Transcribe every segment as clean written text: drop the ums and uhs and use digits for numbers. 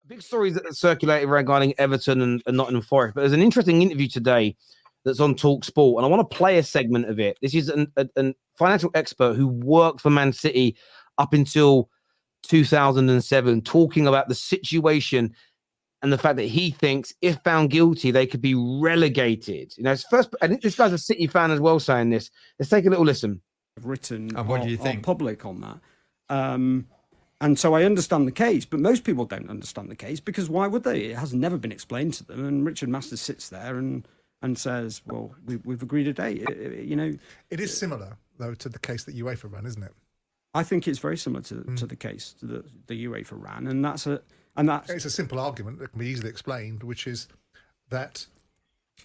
big stories that circulated regarding Everton and Nottingham Forest, but there's an interesting interview today that's on Talk Sport, and I want to play a segment of it. This is a financial expert who worked for Man City up until 2007, talking about the situation and the fact that he thinks if found guilty, they could be relegated. You know, it's first. I think this guy's a City fan as well saying this. Let's take a little listen. Written what do you think? Public on that. And so I understand the case, but most people don't understand the case because why would they? It has never been explained to them. And Richard Masters sits there and says, well, we've agreed a date. You know, it is similar, though, to the case that UEFA ran, isn't it? I think it's very similar to the case that the UEFA ran. And that's it's a simple argument that can be easily explained, which is that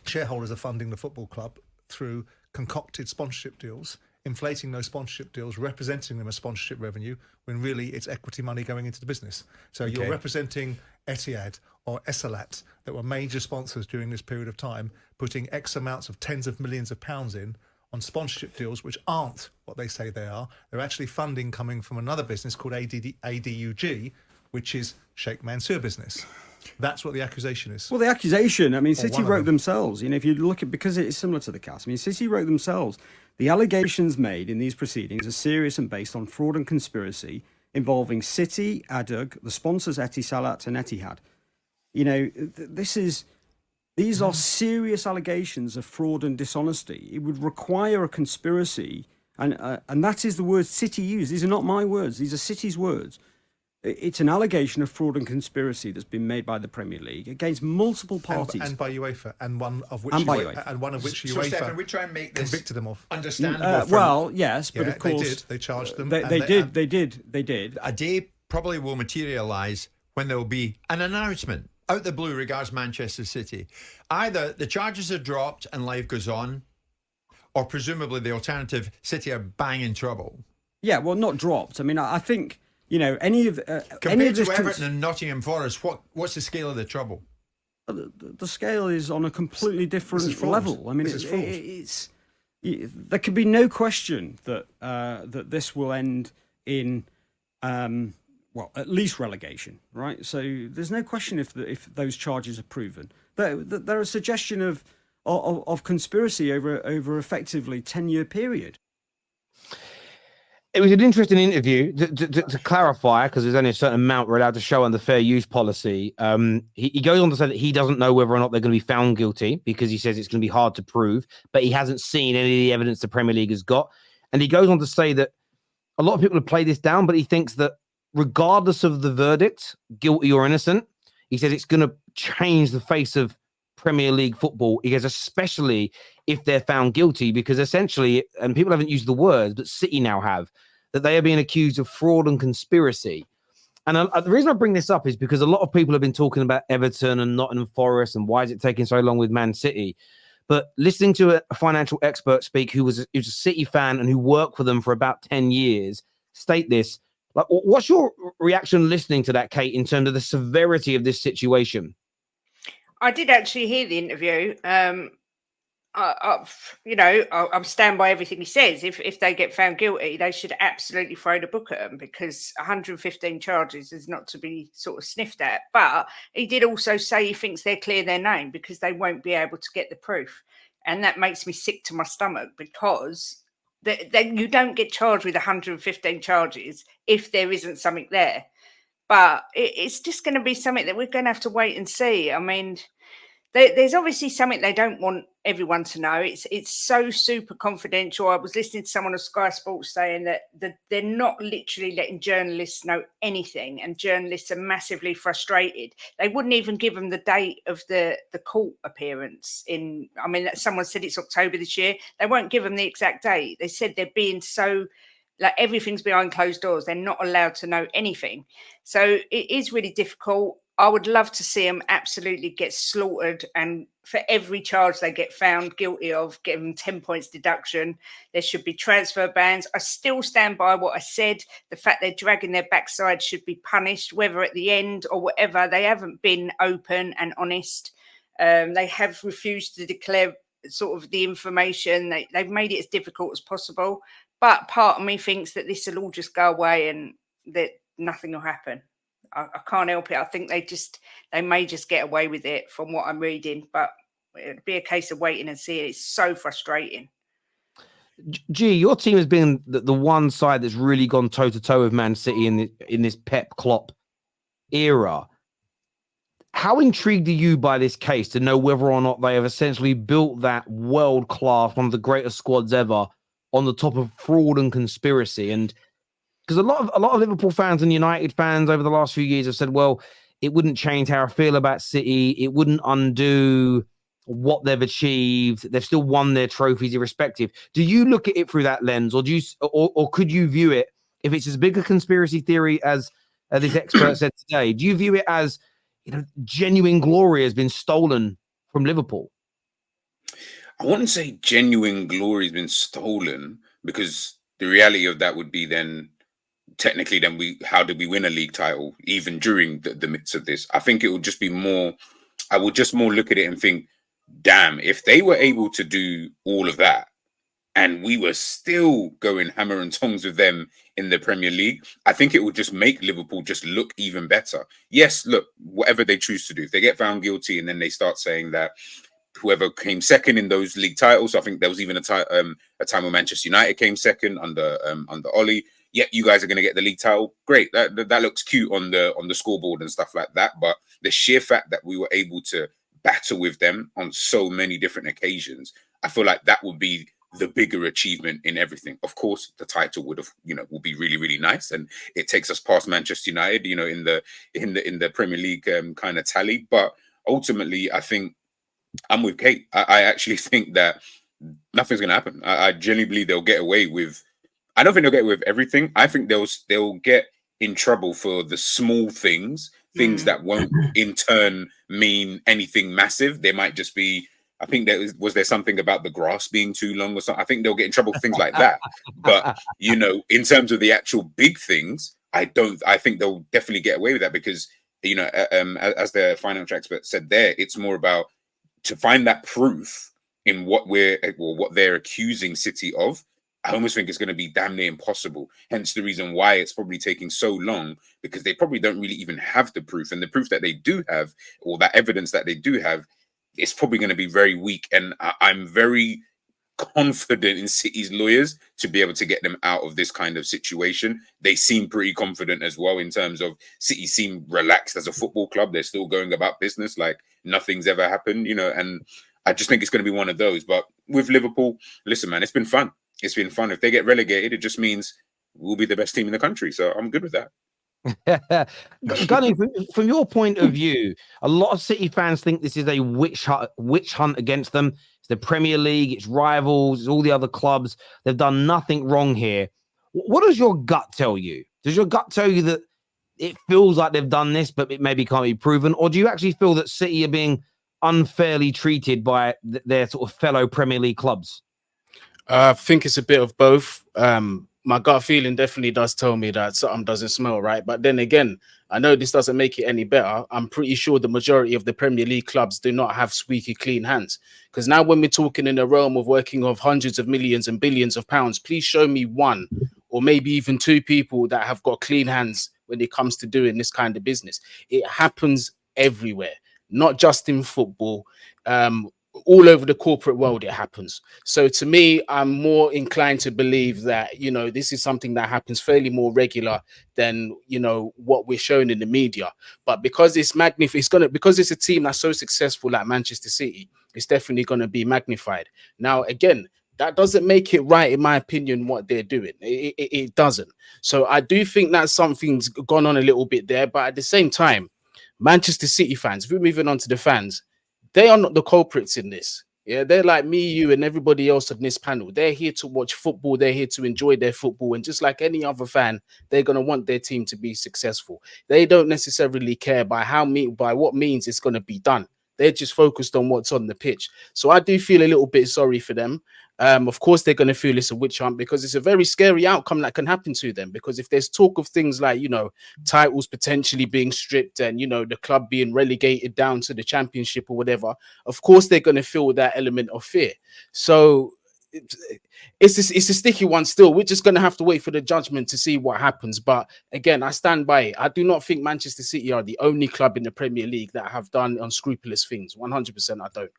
shareholders are funding the football club through concocted sponsorship deals, inflating those sponsorship deals, representing them as sponsorship revenue, when really it's equity money going into the business. So you're representing Etihad or Essalat, that were major sponsors during this period of time, putting X amounts of tens of millions of pounds in on sponsorship deals, which aren't what they say they are. They're actually funding coming from another business called ADUG, which is Sheikh Mansour business. That's what the accusation is. Well, the accusation, I mean, City wrote themselves, you know, if you look at, because it is similar to the case, I mean, City wrote themselves, the allegations made in these proceedings are serious and based on fraud and conspiracy involving City, ADUG, the sponsors Etisalat and Etihad. You know, these are serious allegations of fraud and dishonesty. It would require a conspiracy, and that is the word City used. These are not my words, these are City's words. It's an allegation of fraud and conspiracy that's been made by the Premier League against multiple parties, and by UEFA, and one of which UEFA Stefan, we try and make this convicted them of. Understandable. Well, yes, but of course they charged them. They did. A day probably will materialise when there will be an announcement out the blue regards Manchester City. Either the charges are dropped and life goes on, or presumably the alternative, City are bang in trouble. Yeah, well, not dropped. I mean, I think. You know, compared to Everton and Nottingham Forest, what's the scale of the trouble? The scale is on a completely different level. I mean, there could be no question that that this will end in at least relegation, right? So there's no question if those charges are proven. There are a suggestion of conspiracy over effectively 10-year period. It was an interesting interview to clarify, because there's only a certain amount we're allowed to show on the fair use policy. He goes on to say that he doesn't know whether or not they're going to be found guilty, because he says it's going to be hard to prove, but he hasn't seen any of the evidence the Premier League has got. And he goes on to say that a lot of people have played this down, but he thinks that regardless of the verdict, guilty or innocent, he says it's going to change the face of Premier League football. He goes, especially if they're found guilty, because essentially, and people haven't used the words, but City now have, that they are being accused of fraud and conspiracy. And the reason I bring this up is because a lot of people have been talking about Everton and Nottingham Forest and why is it taking so long with Man City. But listening to a financial expert speak who's a City fan and who worked for them for about 10 years, state this. Like, what's your reaction listening to that, Kate, in terms of the severity of this situation? I did actually hear the interview. I stand by everything he says. If they get found guilty, they should absolutely throw the book at them, because 115 charges is not to be sort of sniffed at. But he did also say he thinks they'll clear their name because they won't be able to get the proof. And that makes me sick to my stomach, because you don't get charged with 115 charges if there isn't something there. But it's just going to be something that we're going to have to wait and see. I mean, there's obviously something they don't want everyone to know. It's so super confidential. I was listening to someone on Sky Sports saying that they're not literally letting journalists know anything, and journalists are massively frustrated. They wouldn't even give them the date of the court appearance someone said it's October this year. They won't give them the exact date. They said they're being so... like, everything's behind closed doors. They're not allowed to know anything. So it is really difficult. I would love to see them absolutely get slaughtered, and for every charge they get found guilty of, give them 10 points deduction. There should be transfer bans. I still stand by what I said. The fact they're dragging their backside should be punished, whether at the end or whatever. They haven't been open and honest. They have refused to declare sort of the information. They've made it as difficult as possible. But part of me thinks that this will all just go away and that nothing will happen. I can't help it. I think they may just get away with it from what I'm reading, but it'd be a case of waiting and seeing. It's so frustrating. G, your team has been the one side that's really gone toe to toe with Man City in this Pep Klopp era. How intrigued are you by this case to know whether or not they have essentially built that world class, one of the greatest squads ever, on the top of fraud and conspiracy? And because a lot of Liverpool fans and United fans over the last few years have said, well, it wouldn't change how I feel about City. It wouldn't undo what they've achieved. They've still won their trophies irrespective. Do you look at it through that lens, or could you view it, if it's as big a conspiracy theory as this expert said today, do you view it as, genuine glory has been stolen from Liverpool? I wouldn't say genuine glory has been stolen, because the reality of that would be then technically how did we win a league title even during the midst of this? I think it would just be more, I would just more look at it and think, damn, if they were able to do all of that and we were still going hammer and tongs with them in the Premier League, I think it would just make Liverpool just look even better. Yes, look, whatever they choose to do, if they get found guilty and then they start saying that whoever came second in those league titles, I think there was even a time when Manchester United came second under Ollie. Yeah, you guys are going to get the league title. Great, that looks cute on the scoreboard and stuff like that. But the sheer fact that we were able to battle with them on so many different occasions, I feel like that would be the bigger achievement in everything. Of course, the title would be really, really nice, and it takes us past Manchester United, in the Premier League kind of tally. But ultimately, I think I'm with Kate. I actually think that nothing's going to happen. I genuinely believe they'll get away with. I don't think they'll get away with everything. I think they'll get in trouble for the small things that won't in turn mean anything massive. They might just be. I think was there something about the grass being too long or something. I think they'll get in trouble for things like that. But in terms of the actual big things, I think they'll definitely get away with that, because as the financial expert said there, it's more about to find that proof in what they're accusing City of. I almost think it's going to be damn near impossible. Hence the reason why it's probably taking so long, because they probably don't really even have the proof. And the proof that they do have, or that evidence that they do have, it's probably going to be very weak. And I'm very confident in City's lawyers to be able to get them out of this kind of situation. They seem pretty confident as well, in terms of City seem relaxed as a football club. They're still going about business like nothing's ever happened, and I just think it's going to be one of those. But with Liverpool, listen, man, it's been fun. It's been fun. If they get relegated, it just means we'll be the best team in the country. So I'm good with that. Gunny, from your point of view, a lot of City fans think this is a witch hunt against them. It's the Premier League, it's rivals, it's all the other clubs. They've done nothing wrong here. What does your gut tell you? Does your gut tell you that it feels like they've done this, but it maybe can't be proven? Or do you actually feel that City are being unfairly treated by their sort of fellow Premier League clubs? I think it's a bit of both. My gut feeling definitely does tell me that something doesn't smell right. But then again, I know this doesn't make it any better. I'm pretty sure the majority of the Premier League clubs do not have squeaky clean hands. Because now when we're talking in the realm of working of hundreds of millions and billions of pounds, please show me one or maybe even two people that have got clean hands when it comes to doing this kind of business. It happens everywhere, not just in football. All over the corporate world, it happens. So to me, I'm more inclined to believe that, this is something that happens fairly more regular than, what we're shown in the media. But because it's because it's a team that's so successful like Manchester City, it's definitely going to be magnified. Now, again, that doesn't make it right, in my opinion, what they're doing. It doesn't. So I do think that something's gone on a little bit there. But at the same time, Manchester City fans, if we're moving on to the fans, they are not the culprits in this. Yeah, they're like me, you, and everybody else on this panel. They're here to watch football. They're here to enjoy their football. And just like any other fan, they're going to want their team to be successful. They don't necessarily care by what means it's going to be done. They're just focused on what's on the pitch. So I do feel a little bit sorry for them. Of course, they're going to feel it's a witch hunt, because it's a very scary outcome that can happen to them. Because if there's talk of things like, titles potentially being stripped and, the club being relegated down to the championship or whatever, of course, they're going to feel that element of fear. So it's a sticky one still. We're just going to have to wait for the judgment to see what happens. But again, I stand by it. I do not think Manchester City are the only club in the Premier League that have done unscrupulous things. 100%, I don't.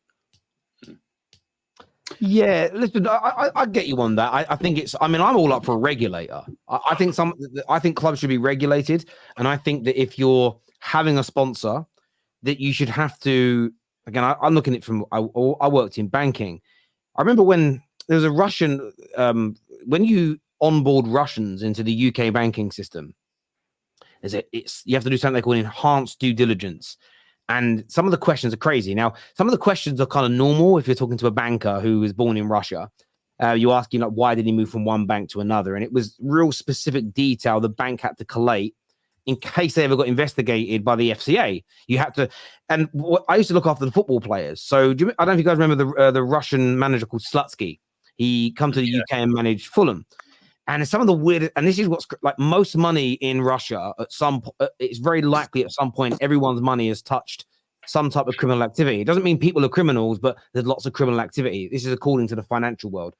Yeah, listen, I get you on that. I think it's. I mean, I'm all up for a regulator. I think clubs should be regulated, and I think that if you're having a sponsor, that you should have to. Again, I'm looking at it from. I worked in banking. I remember when there was a Russian. When you onboard Russians into the UK banking system, you have to do something they call enhanced due diligence. And some of the questions are crazy. Now, some of the questions are kind of normal if you're talking to a banker who was born in Russia. You ask him, like, why did he move from one bank to another? And it was real specific detail the bank had to collate in case they ever got investigated by the FCA. You had to, and I used to look after the football players. So I don't know if you guys remember the Russian manager called Slutsky. He come to the UK and managed Fulham. And some of the weird, and this is what's like most money in Russia at it's very likely at some point everyone's money has touched some type of criminal activity. It doesn't mean people are criminals, but there's lots of criminal activity. This is according to the financial world.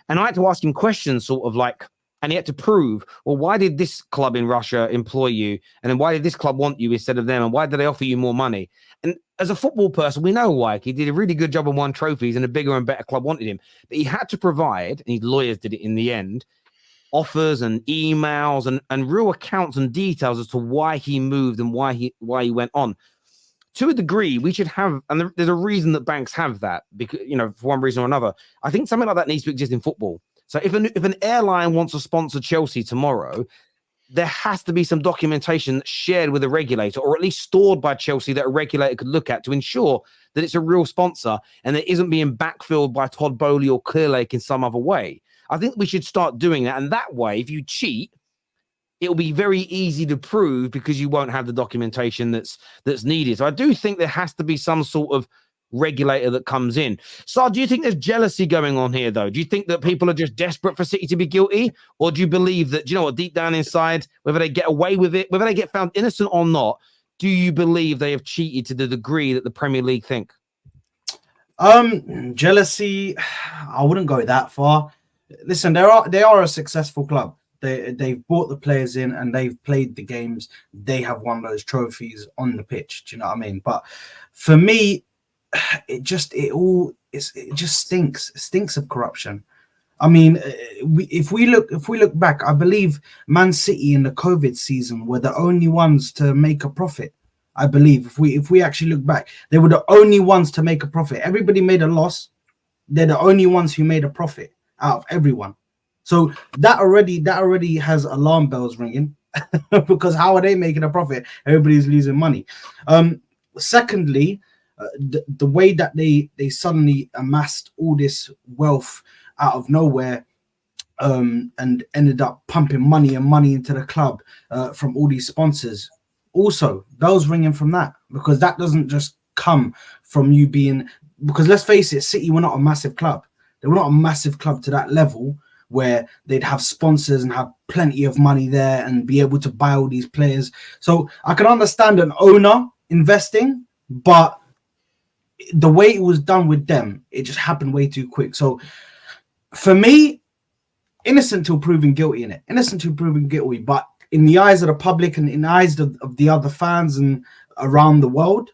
And I had to ask him questions sort of like, and he had to prove, well, why did this club in Russia employ you? And then why did this club want you instead of them? And why did they offer you more money? And as a football person, we know why. He did a really good job and won trophies and a bigger and better club wanted his But he had to provide, and his lawyers did it in the end, offers and emails and real accounts and details as to why he moved and why he went on. To a degree, we should have, and there's a reason that banks have that, because, you know, for one reason or another. I think something like that needs to exist in football. So if an airline wants to sponsor Chelsea tomorrow, there has to be some documentation shared with a regulator, or at least stored by Chelsea, that a regulator could look at to ensure that it's a real sponsor and it isn't being backfilled by Todd Bowley or Clearlake in some other way. I think we should start doing that. And that way, if you cheat, it'll be very easy to prove because you won't have the documentation that's needed. So I do think there has to be some sort of regulator that comes in. So do you think there's jealousy going on here, though? Do you think that people are just desperate for City to be guilty? Or do you believe that, do you know what, deep down inside, whether they get away with it, whether they get found innocent or not, do you believe they have cheated to the degree that the Premier League think? Jealousy, I wouldn't go that far. Listen, they are a successful club. They've brought the players in and they've played the games. They have won those trophies on the pitch. Do you know what I mean? But for me, it just stinks. It stinks of corruption. I mean, if we look back, I believe Man City in the COVID season were the only ones to make a profit. I believe if we actually look back, they were the only ones to make a profit. Everybody made a loss. They're the only ones who made a profit out of everyone. So that already has alarm bells ringing because how are they making a profit? Everybody's losing money. Secondly, the way that they suddenly amassed all this wealth out of nowhere and ended up pumping money into the club from all these sponsors. Also, bells ringing from that, because that doesn't just come from you being, because let's face it, City were not a massive club. They were not a massive club to that level where they'd have sponsors and have plenty of money there and be able to buy all these players. So I can understand an owner investing, but the way it was done with them, it just happened way too quick. So for me, innocent till proven guilty in it. Innocent till proven guilty, but in the eyes of the public and in the eyes of the other fans and around the world,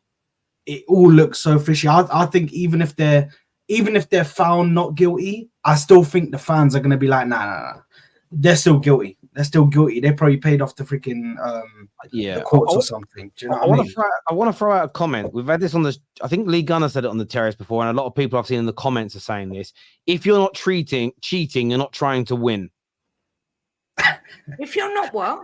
it all looks so fishy. I think even if they're found not guilty, I still think the fans are going to be like, nah. They're still guilty. They're still guilty. They probably paid off the freaking the courts or something. Do you know what I mean? I want to throw out a comment. We've had this on I think Lee Gunner said it on the Terrace before, and a lot of people I've seen in the comments are saying this. If you're not cheating, you're not trying to win. If you're not what?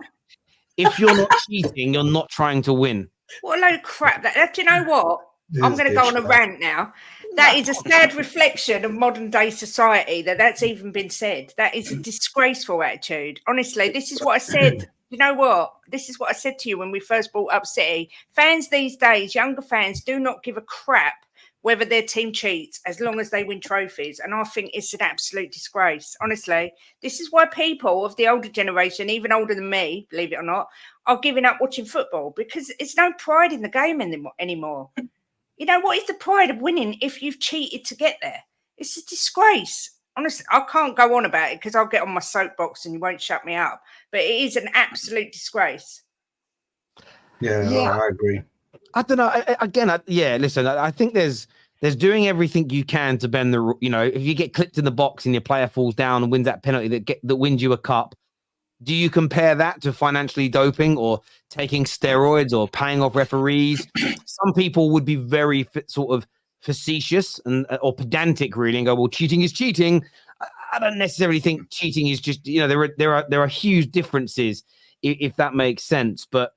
If you're not cheating, you're not trying to win. What a load of crap. Do you know what? I'm going to go on a rant now. That is a sad reflection of modern day society that's even been said. That is a disgraceful attitude. Honestly, this is what I said. You know what? This is what I said to you when we first brought up City. Fans these days, younger fans, do not give a crap whether their team cheats as long as they win trophies. And I think it's an absolute disgrace. Honestly, this is why people of the older generation, even older than me, believe it or not, are giving up watching football, because it's no pride in the game anymore. You know, what is the pride of winning if you've cheated to get there? It's a disgrace. honestly, I can't go on about it because I'll get on my soapbox and you won't shut me up. But it is an absolute disgrace. Yeah, I agree. I don't know. Listen, I think there's doing everything you can to bend the. If you get clipped in the box and your player falls down and wins that penalty that wins you a cup, do you compare that to financially doping or taking steroids or paying off referees? Some people would be very sort of facetious or pedantic, really, and go, "Well, cheating is cheating." I don't necessarily think cheating is just. There are huge differences if that makes sense, but.